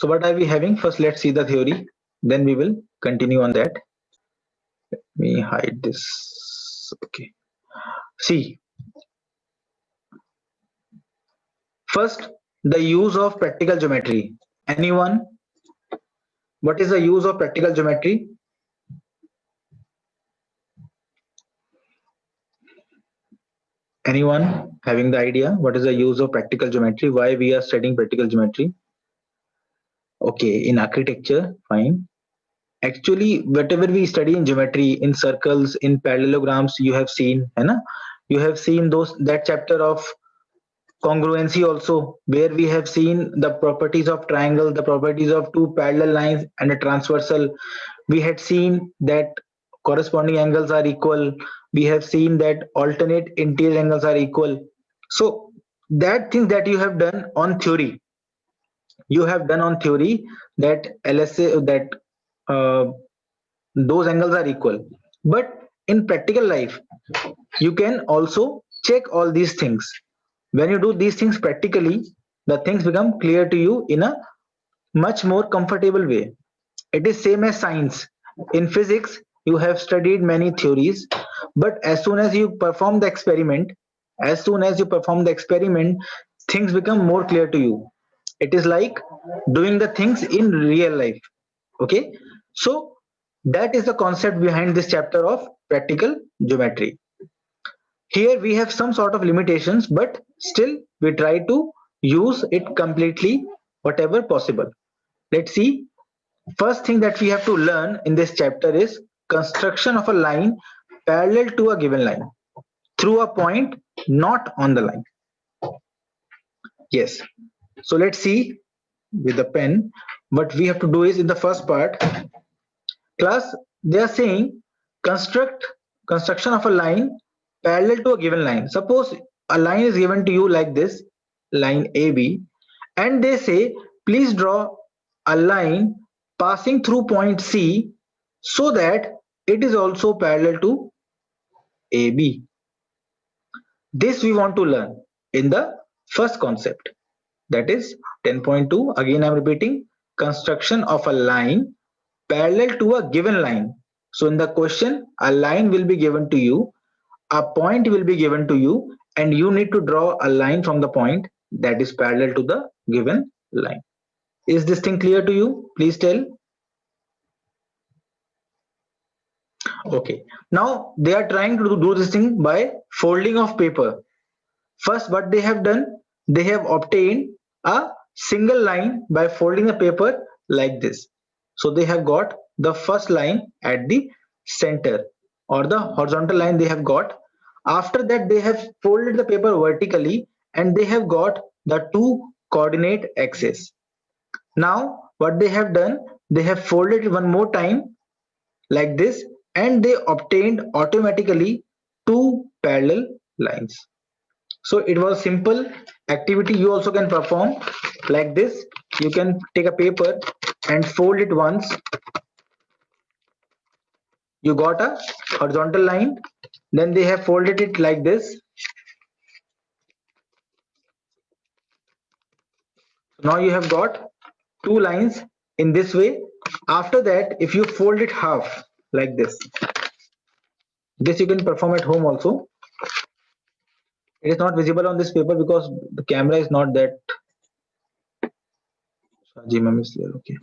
So what are we having? First, let's see the theory. Then we will continue on that. Let me hide this. Okay. See, first, the use of practical geometry. Anyone? What is the use of practical geometry? Anyone having the idea? What is the use of practical geometry? Why we are studying practical geometry? Okay, in architecture, fine. Actually, whatever we study in geometry, in circles, in parallelograms, you have seen, है ना? You have seen that chapter of congruency also, where we have seen the properties of triangle, the properties of two parallel lines and a transversal. We had seen that corresponding angles are equal. We have seen that alternate interior angles are equal. So that thing that you have done on theory, that LSA, that uh, those angles are equal. But in practical life, you can also check all these things. When you do these things practically, the things become clear to you in a much more comfortable way. It is same as science. In physics, you have studied many theories, but as soon as you perform the experiment, things become more clear to you. It is like doing the things in real life. Okay, so that is the concept behind this chapter of practical geometry. Here we have some sort of limitations, but still we try to use it completely whatever possible. Let's see. First thing that we have to learn in this chapter is construction of a line parallel to a given line through a point not on the line. Yes. So let's see with the pen. What we have to do is, in the first part, class, they are saying construction of a line parallel to a given line. Suppose a line is given to you like this, line AB, and they say please draw a line passing through point C so that it is also parallel to AB. This we want to learn in the first concept, that is 10.2. Again I'm repeating, construction of a line parallel to a given line. So in the question, a line will be given to you, a point will be given to you, and you need to draw a line from the point that is parallel to the given line. Is this thing clear to you? Please tell. Okay, now they are trying to do this thing by folding of paper. First, what they have done, they have obtained a single line by folding the paper like this. So they have got the first line at the center, or the horizontal line they have got. After that, they have folded the paper vertically and they have got the two coordinate axes. Now what they have done, they have folded it one more time like this, and they obtained automatically two parallel lines. So it was simple activity. You also can perform like this. You can take a paper and fold it once. You got a horizontal line. Then they have folded it like this. Now you have got two lines in this way. After that, if you fold it half like this you can perform at home also. It is not visible on this paper because the camera is not that. Okay.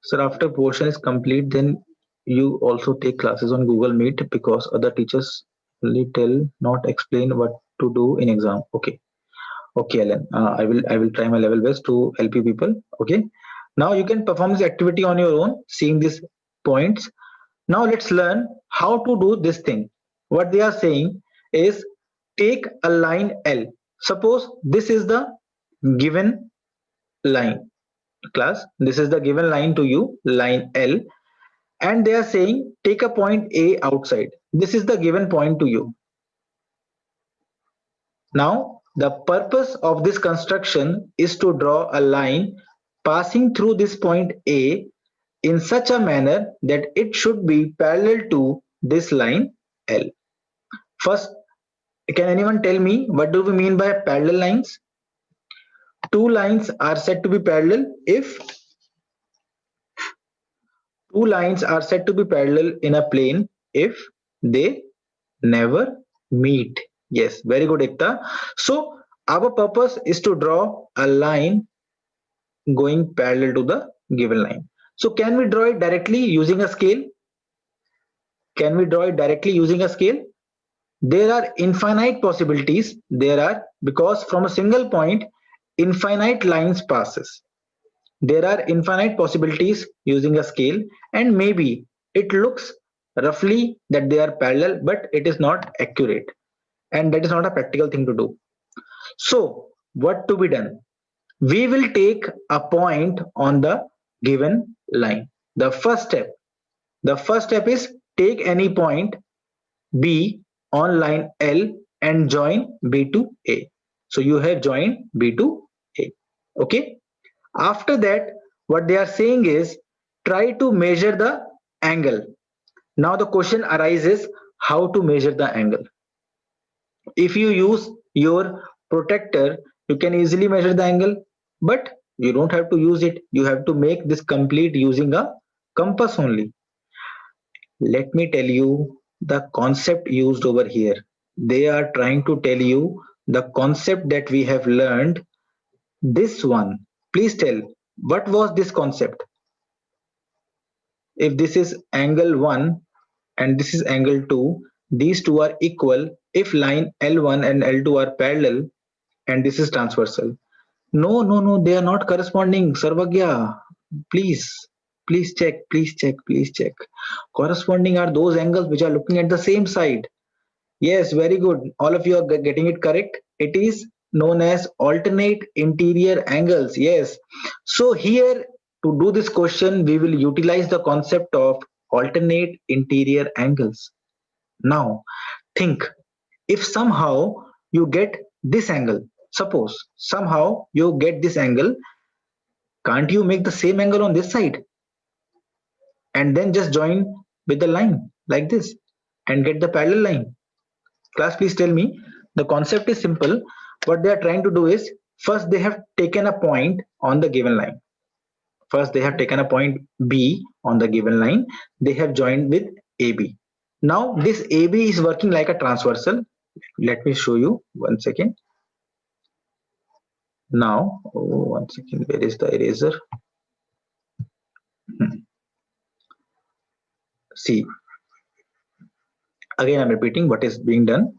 Sir, after portion is complete, then you also take classes on Google Meet, because other teachers only tell, not explain what to do in exam. Okay. Okay, Alan. I will try my level best to help you people. Okay. Now you can perform this activity on your own, seeing these points. Now let's learn how to do this thing. What they are saying is, take a line L. Suppose this is the given line. Class, this is the given line to you, line L, and they are saying take a point A outside. This is the given point to you. Now the purpose of this construction is to draw a line passing through this point A in such a manner that it should be parallel to this line L. First, can anyone tell me what do we mean by parallel lines? two lines are said to be parallel if two lines are said to be parallel in a plane if they never meet. Yes, very good, Ekta. So our purpose is to draw a line going parallel to the given line. So can we draw it directly using a scale? Can we draw it directly using a scale? There are infinite possibilities. There are, because from a single point infinite lines passes. There are infinite possibilities using a scale, and maybe it looks roughly that they are parallel, but it is not accurate, and that is not a practical thing to do. So what to be done? We will take a point on the given line. The first step is take any point B on line L and join B to A. So you have joined B to A. Okay. After that, what they are saying is try to measure the angle. Now the question arises how to measure the angle. If you use your protractor, you can easily measure the angle, but you don't have to use it. You have to make this complete using a compass only. Let me tell you the concept used over here. They are trying to tell you the concept that we have learned. This one, please tell, what was this concept? If this is angle 1 and this is angle 2, these two are equal if line L1 and L2 are parallel and this is transversal. No, no, no, they are not corresponding. Sarvagya, please, please check. Corresponding are those angles which are looking at the same side. Yes, very good. All of you are getting it correct. It is known as alternate interior angles. Yes. So here to do this question, we will utilize the concept of alternate interior angles. Now, think if somehow you get this angle, suppose somehow you get this angle, can't you make the same angle on this side and then just join with the line like this and get the parallel line? Class, please tell me. The concept is simple. What they are trying to do is first they have taken a point on the given line. First they have taken a point B on the given line. They have joined with AB. Now this AB is working like a transversal. Let me show you 1 second. Now, oh, 1 second, where is the eraser? See, again I'm repeating what is being done.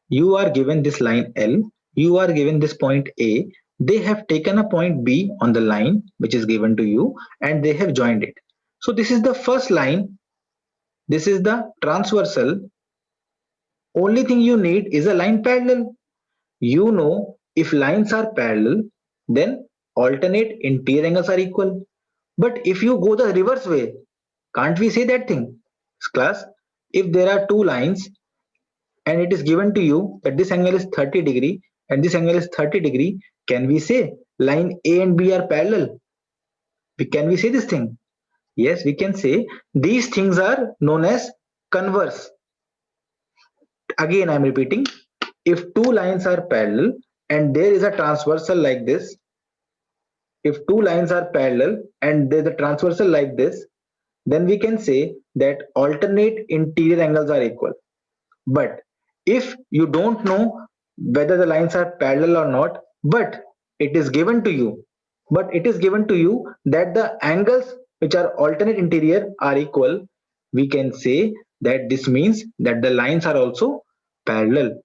You are given this line L, you are given this point A, they have taken a point B on the line which is given to you and they have joined it. So this is the first line, this is the transversal. Only thing you need is a line parallel. You know if lines are parallel, then alternate interior angles are equal. But if you go the reverse way, can't we say that thing? Class, if there are two lines and it is given to you that this angle is 30° and this angle is 30°, can we say line A and B are parallel? Can we say this thing? Yes, we can say these things are known as converse. Again, I'm repeating, if two lines are parallel and there is a transversal like this, if two lines are parallel and there's a transversal like this, then we can say that alternate interior angles are equal. But if you don't know whether the lines are parallel or not, but it is given to you, that the angles which are alternate interior are equal, we can say that this means that the lines are also parallel.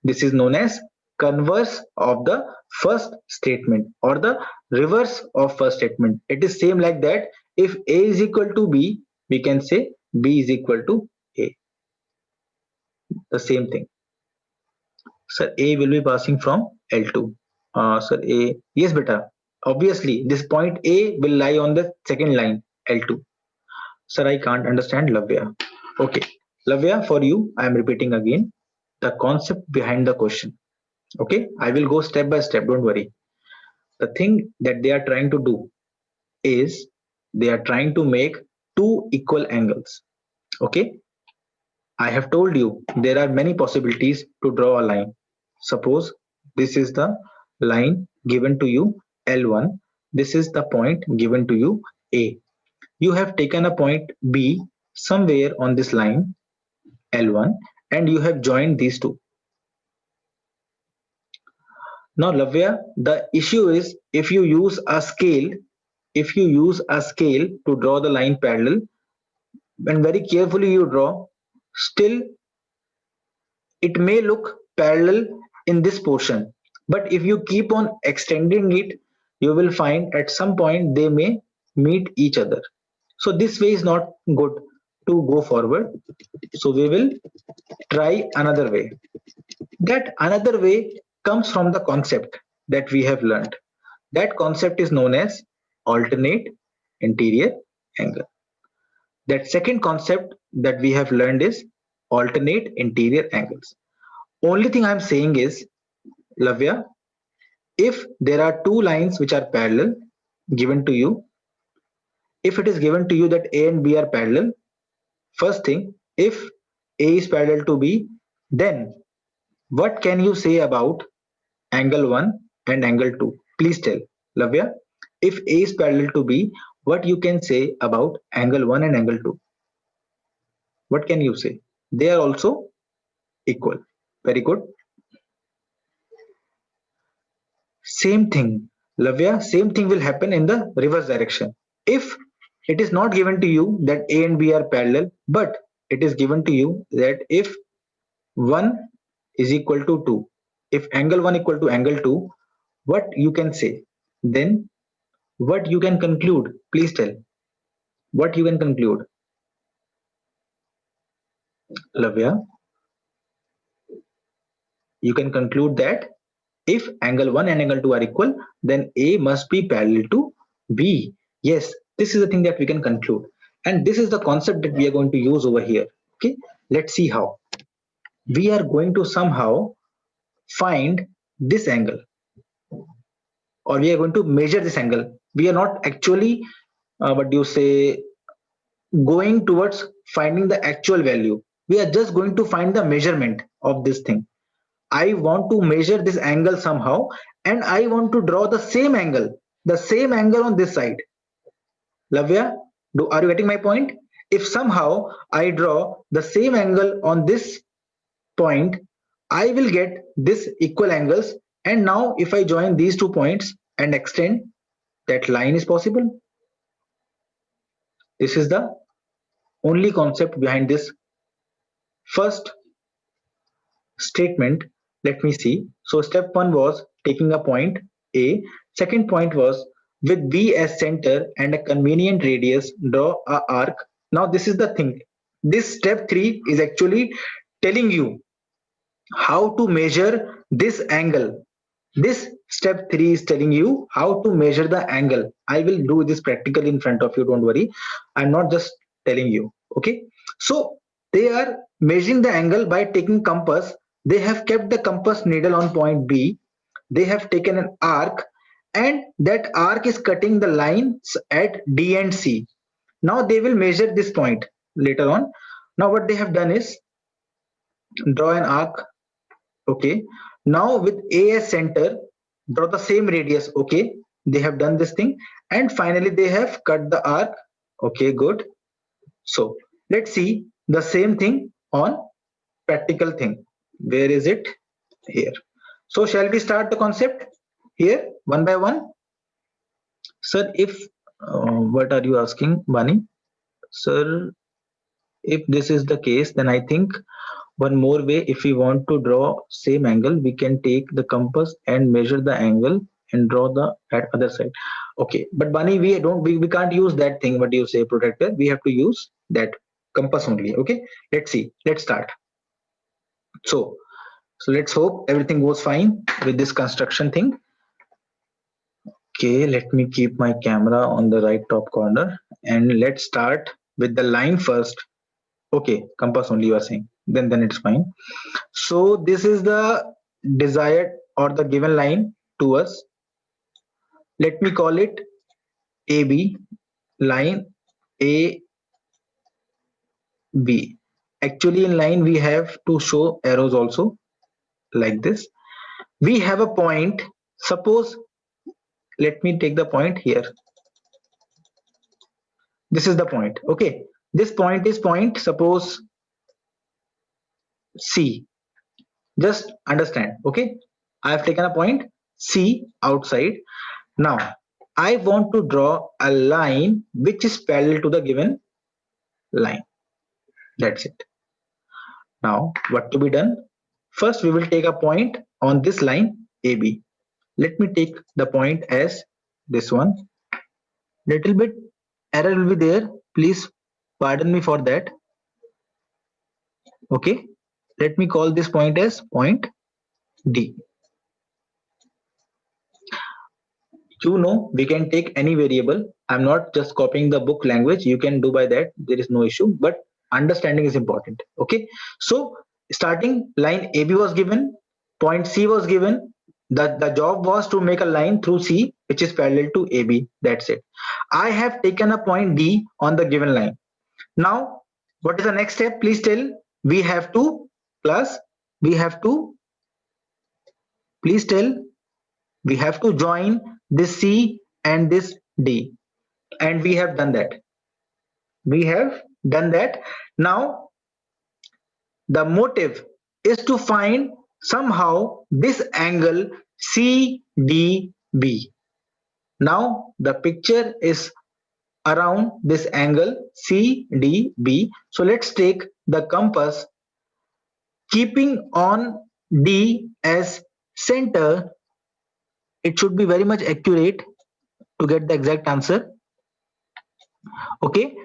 This is known as converse of the first statement or the reverse of first statement. It is same like that. If A is equal to B, we can say B is equal to A. The same thing. Sir, A will be passing from L2. Sir, A, yes, beta. Obviously, this point A will lie on the second line, L2. Sir, I can't understand, Lavya. Okay, Lavya, for you, I am repeating again the concept behind the question. Okay, I will go step by step, don't worry. The thing that they are trying to do is they are trying to make two equal angles. Okay, I have told you there are many possibilities to draw a line. Suppose this is the line given to you L1. This is the point given to you A. You have taken a point B somewhere on this line L1 and you have joined these two. Now Lavya, the issue is if you use a scale, to draw the line parallel, and very carefully you draw, still it may look parallel in this portion. But if you keep on extending it, you will find at some point they may meet each other. So this way is not good to go forward. So we will try another way. That another way comes from the concept that we have learned. That concept is known as alternate interior angle. That second concept that we have learned is alternate interior angles. Only thing I'm saying is, Lavya, if there are two lines which are parallel given to you, if it is given to you that A and B are parallel, first thing, if A is parallel to B, then what can you say about angle 1 and angle 2? Please tell, Lavya, if A is parallel to B, what you can say about angle 1 and angle 2? What can you say? They are also equal. Very good. Same thing, Lavya, same thing will happen in the reverse direction. If it is not given to you that A and B are parallel, but it is given to you that if 1 is equal to 2, if angle 1 equal to angle 2, what you can say? Then what you can conclude? Please tell. What you can conclude? Lavya, you can conclude that if angle 1 and angle 2 are equal, then A must be parallel to B. Yes, this is the thing that we can conclude. And this is the concept that we are going to use over here. Okay, let's see how. We are going to somehow find this angle, or we are going to measure this angle. We are not actually, what do you say, going towards finding the actual value. We are just going to find the measurement of this thing. I want to measure this angle somehow, and I want to draw the same angle on this side. Lavya, are you getting my point? If somehow I draw the same angle on this point, I will get this equal angles. And now if I join these 2 points and extend, that line is possible. This is the only concept behind this first statement. Let me see. So step 1 was taking a point A. Second point was with B as center and a convenient radius, draw a arc. Now this is the thing. This step 3 is actually telling you how to measure this angle. This step 3 is telling you how to measure the angle. I will do this practically in front of you, don't worry. I'm not just telling you. Okay, so they are measuring the angle by taking compass. They have kept the compass needle on point B. They have taken an arc, and that arc is cutting the lines at D and C. Now they will measure this point later on. Now what they have done is draw an arc. Okay, now with A as center, draw the same radius. Okay, they have done this thing, and finally they have cut the arc. Okay, good. So let's see the same thing on practical thing. Where is it? Here. So shall we start the concept here one by one? Sir, if what are you asking, Bani? Sir, if this is the case, then I think one more way, if we want to draw same angle, we can take the compass and measure the angle and draw the at other side. Okay, but Bani, we can't use that thing. What do you say, protector? We have to use that compass only. Okay, let's see. Let's start. So let's hope everything goes fine with this construction thing. Okay, let me keep my camera on the right top corner and let's start with the line first. Okay, compass only you are saying. Then it's fine. So this is the desired or the given line to us. Let me call it AB, line AB. Actually in line we have to show arrows also like this. We have a point Suppose, let me take the point here. This is the point. Okay, this point is point, suppose C. Just understand. Okay, I have taken a point C outside. Now I want to draw a line which is parallel to the given line. That's it. Now what to be done? First we will take a point on this line AB. Let me take the point as this one. Little bit error will be there, please pardon me for that. Okay, let me call this point as point D. You know, we can take any variable. I'm not just copying the book language. You can do by that. There is no issue, but understanding is important. Okay. So starting line AB was given, point C was given. The job was to make a line through C, which is parallel to AB. That's it. I have taken a point D on the given line. Now, what is the next step? Please tell. We have to plus, we have to, please tell, we have to join this C and this D, and we have done that. We have done that. Now the motive is to find somehow this angle CDB. Now the picture is around this angle CDB. So let's take the compass, keeping on D as center. It should be very much accurate to get the exact answer. Okay,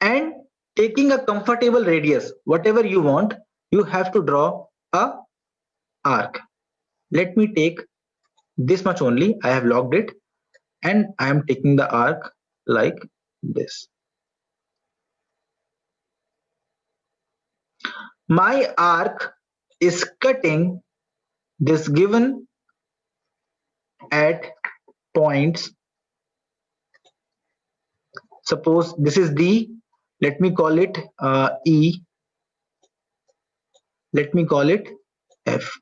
and taking a comfortable radius, whatever you want, you have to draw a arc. Let me take this much only. I have logged it, and I am taking the arc like this. My arc is cutting this given at points. Suppose this is D. Let me call it E. Let me call it F.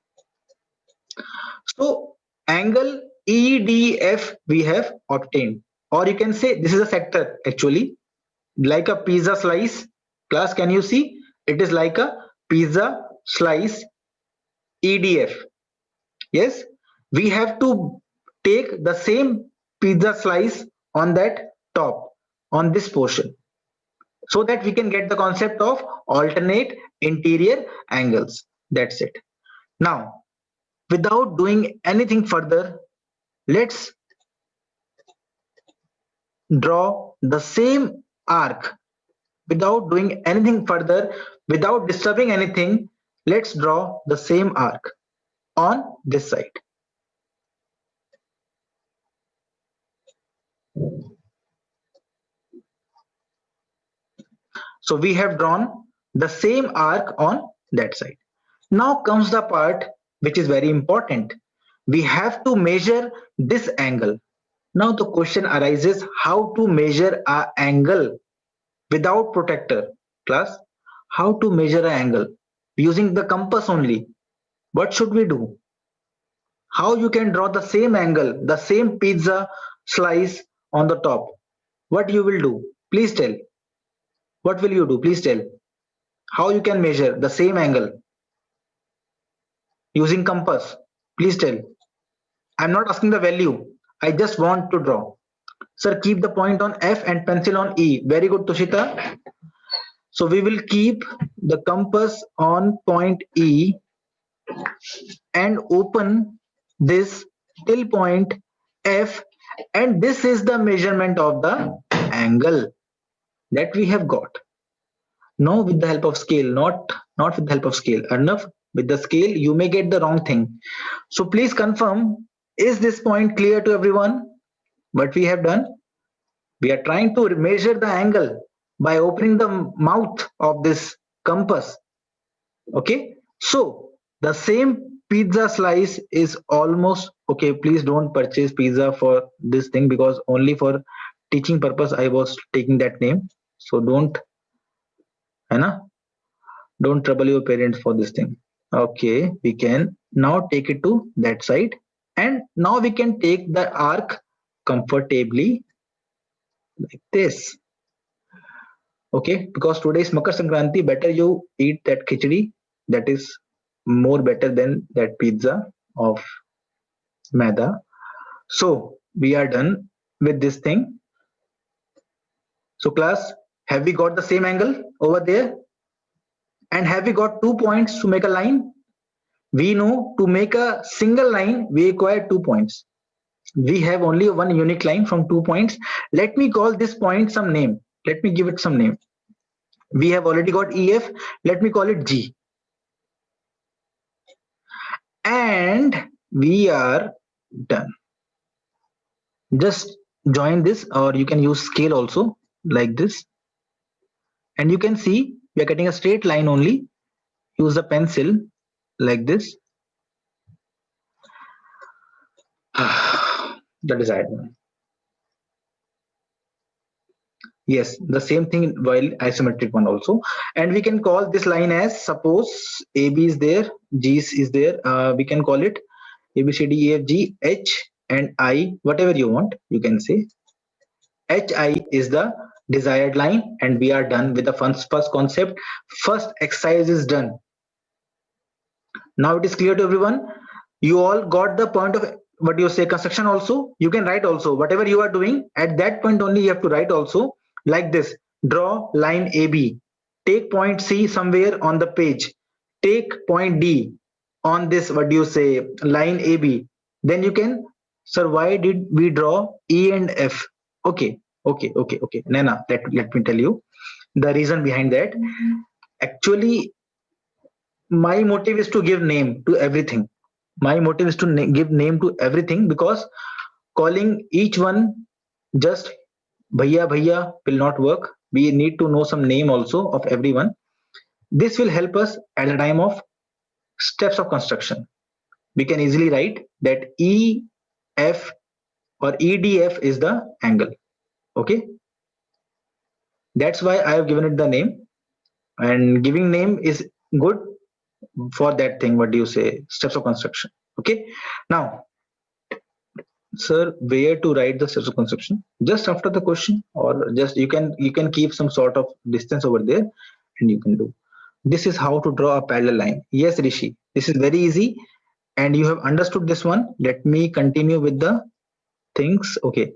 So angle EDF we have obtained, or you can say this is a sector actually, like a pizza slice. Class, can you see? It is like a pizza slice EDF. Yes, we have to take the same pizza slice on that top, on this portion, so that we can get the concept of alternate interior angles. That's it. Now, without doing anything further, let's draw the same arc. Without doing anything further, without disturbing anything, let's draw the same arc on this side. So we have drawn the same arc on that side. Now comes the part which is very important. We have to measure this angle. Now the question arises, how to measure an angle without protractor? Class, how to measure an angle using the compass only? What should we do? How you can draw the same angle, the same pizza slice on the top? What you will do? Please tell. What will you do? Please tell. How you can measure the same angle using compass? Please tell. I'm not asking the value. I just want to draw. Sir, keep the point on F and pencil on E. Very good, Tushita. So we will keep the compass on point E and open this till point F, and this is the measurement of the angle that we have got. No, with the help of scale, not with the help of scale. Enough with the scale, you may get the wrong thing. So please confirm, is this point clear to everyone? What we have done? We are trying to measure the angle by opening the mouth of this compass. Okay, so the same pizza slice is almost okay. Please don't purchase pizza for this thing, because only for teaching purpose I was taking that name. So don't trouble your parents for this thing. Okay, we can now take it to that side. And now we can take the arc comfortably like this. Okay, because today is Makar Sankranti, better you eat that khichdi. That is more better than that pizza of maida. So we are done with this thing. So class, have we got the same angle over there? And have we got 2 points to make a line? We know to make a single line, we require 2 points. We have only one unique line from 2 points. Let me call this point some name. Let me give it some name. We have already got EF. Let me call it G. And we are done. Just join this, or you can use scale also like this. And you can see we are getting a straight line only. Use the pencil like this. The desired one. Yes, the same thing while isometric one also. And we can call this line as, suppose AB is there, G is there. We can call it A, B, C, D, E, F, G, H and I, whatever you want, you can say. HI is the desired line, and we are done with the first concept. First exercise is done. Now it is clear to everyone. You all got the point of what you say construction also. You can write also whatever you are doing at that point only you have to write also like this. Draw line AB. Take point C somewhere on the page. Take point D on this what do you say line AB. Then you can, sir, why did we draw E and F? Okay, okay. Nana, let me tell you the reason behind that. Actually, my motive is to give name to everything. My motive is to give name to everything, because calling each one just bhaiya bhaiya will not work. We need to know some name also of everyone. This will help us at the time of steps of construction. We can easily write that EF or EDF is the angle. Okay, that's why I have given it the name, and giving name is good for that thing. What do you say, steps of construction? Okay, now, sir, where to write the steps of construction? Just after the question, or just you can keep some sort of distance over there, and you can do. This is how to draw a parallel line. Yes, Rishi, this is very easy, and you have understood this one. Let me continue with the things. Okay,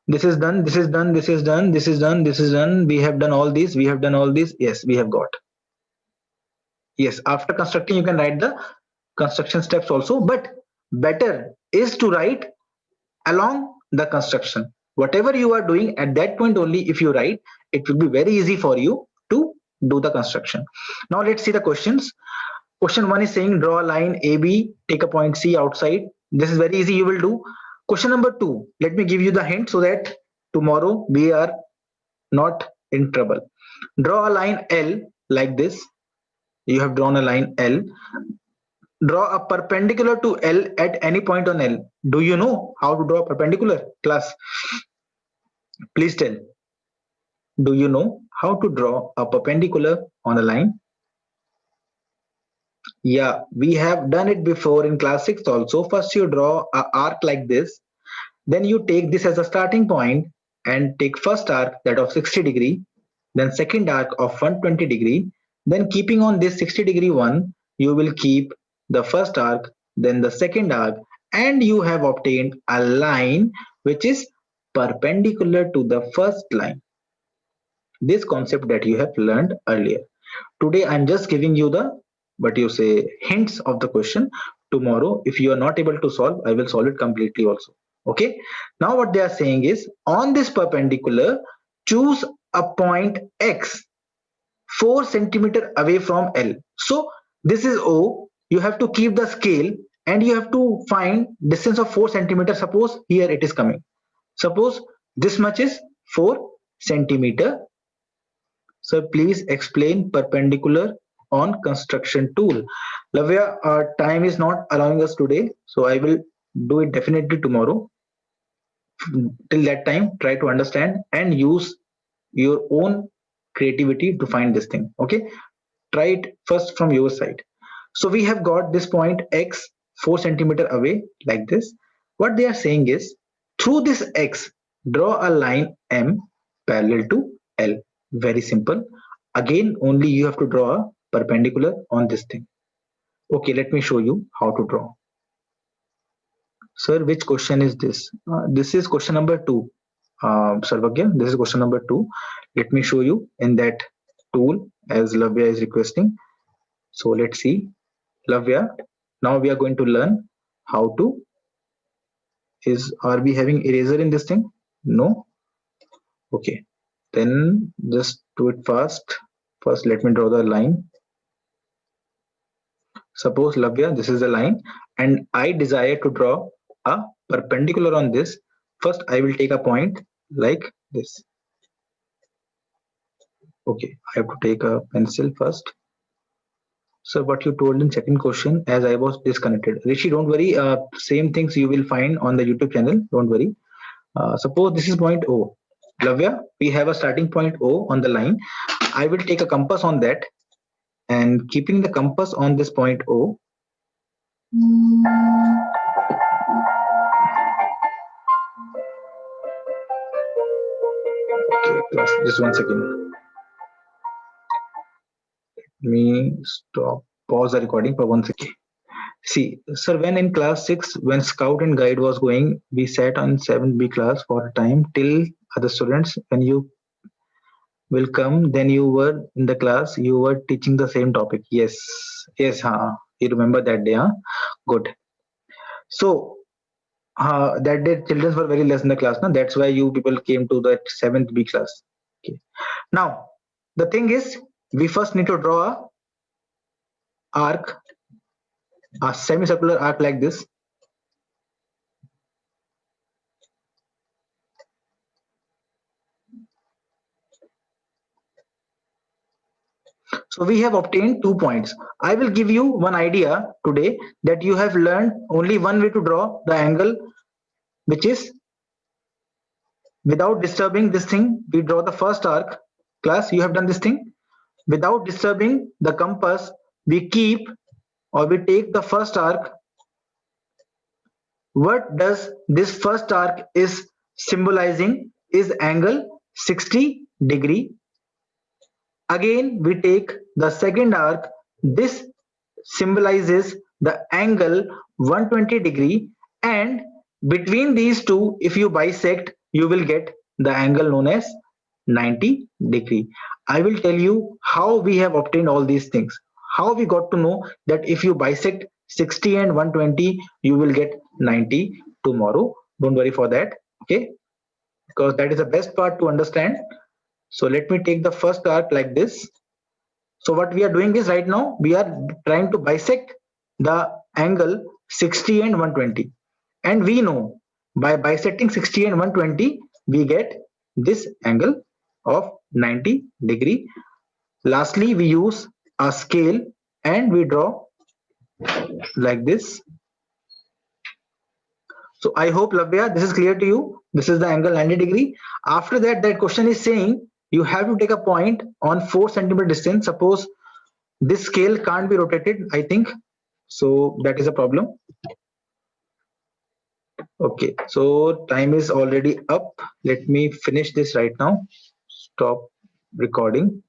this is done. This is done. This is done. This is done. This is done. We have done all these. We have done all these. Yes, we have got. Yes, after constructing, you can write the construction steps also, but better is to write along the construction. Whatever you are doing at that point only, if you write, it will be very easy for you to do the construction. Now let's see the questions. Question 1 is saying draw a line AB, take a point C outside. This is very easy, you will do. Question number 2, let me give you the hint so that tomorrow we are not in trouble. Draw a line L like this. You have drawn a line L. Draw a perpendicular to L at any point on L. Do you know how to draw a perpendicular, class? Please tell. Do you know how to draw a perpendicular on a line? Yeah, we have done it before in class 6 also. First you draw an arc like this. Then you take this as a starting point and take first arc, that of 60 degree. Then second arc of 120 degree. Then keeping on this 60 degree one, you will keep the first arc, then the second arc, and you have obtained a line which is perpendicular to the first line. This concept that you have learned earlier. Today I'm just giving you the what you say hints of the question. Tomorrow, if you are not able to solve, I will solve it completely also. Okay, now what they are saying is, on this perpendicular, choose a point X 4 centimeter away from L. So this is O. You have to keep the scale and you have to find distance of 4 centimeter. Suppose here it is coming. Suppose this much is 4 centimeter. So please explain perpendicular on construction tool. Lavya, our time is not allowing us today, so I will do it definitely tomorrow. Till that time, try to understand and use your own creativity to find this thing. Okay, try it first from your side. So we have got this point X 4 centimeter away like this. What they are saying is, through this X, draw a line M parallel to L. Very simple. Again, only you have to draw a perpendicular on this thing. Okay, let me show you how to draw. Sir, which question is this? This is question number 2. Sarvagya, this is question number 2. Let me show you in that tool as Lavya is requesting. So let's see. Lavya, now we are going to learn how to. Are we having eraser in this thing? No. Okay, then just do it fast. First, let me draw the line. Suppose Lavya, this is the line, and I desire to draw a perpendicular on this. First, I will take a point like this. Okay, I have to take a pencil first. So what you told in second question, as I was disconnected. Rishi, don't worry. Same things you will find on the YouTube channel. Don't worry. Suppose this is point O. Lavya, we have a starting point O on the line. I will take a compass on that, and keeping the compass on this point O. Okay, just 1 second. Let me stop. Pause the recording for 1 second. See, sir, when in class 6, when scout and guide was going, we sat on 7B class for a time till other students. When you will come, then you were in the class, you were teaching the same topic. Yes, yes, you remember that day, huh? Good. So, that day children were very less in the class, no? That's why you people came to that 7th B class. Okay. Now, the thing is, we first need to draw a arc, a semicircular arc like this. So we have obtained 2 points. I will give you one idea today that you have learned only one way to draw the angle, which is without disturbing this thing. We draw the first arc. Class, you have done this thing. Without disturbing the compass, we keep or we take the first arc. What does this first arc is symbolizing is angle 60 degree. Again, we take the second arc. This symbolizes the angle 120 degree, and between these two, if you bisect, you will get the angle known as 90 degree. I will tell you how we have obtained all these things. How we got to know that if you bisect 60 and 120, you will get 90 tomorrow. Don't worry for that, okay? Because that is the best part to understand. So let me take the first arc like this. So what we are doing is right now we are trying to bisect the angle 60 and 120, and we know by bisecting 60 and 120 we get this angle of 90 degree. Lastly, we use a scale and we draw like this. So I hope, Lavya, this is clear to you. This is the angle 90 degree. After that, that question is saying you have to take a point on 4 centimeter distance. Suppose this scale can't be rotated, I think. So that is a problem. Okay, so time is already up. Let me finish this right now. Stop recording.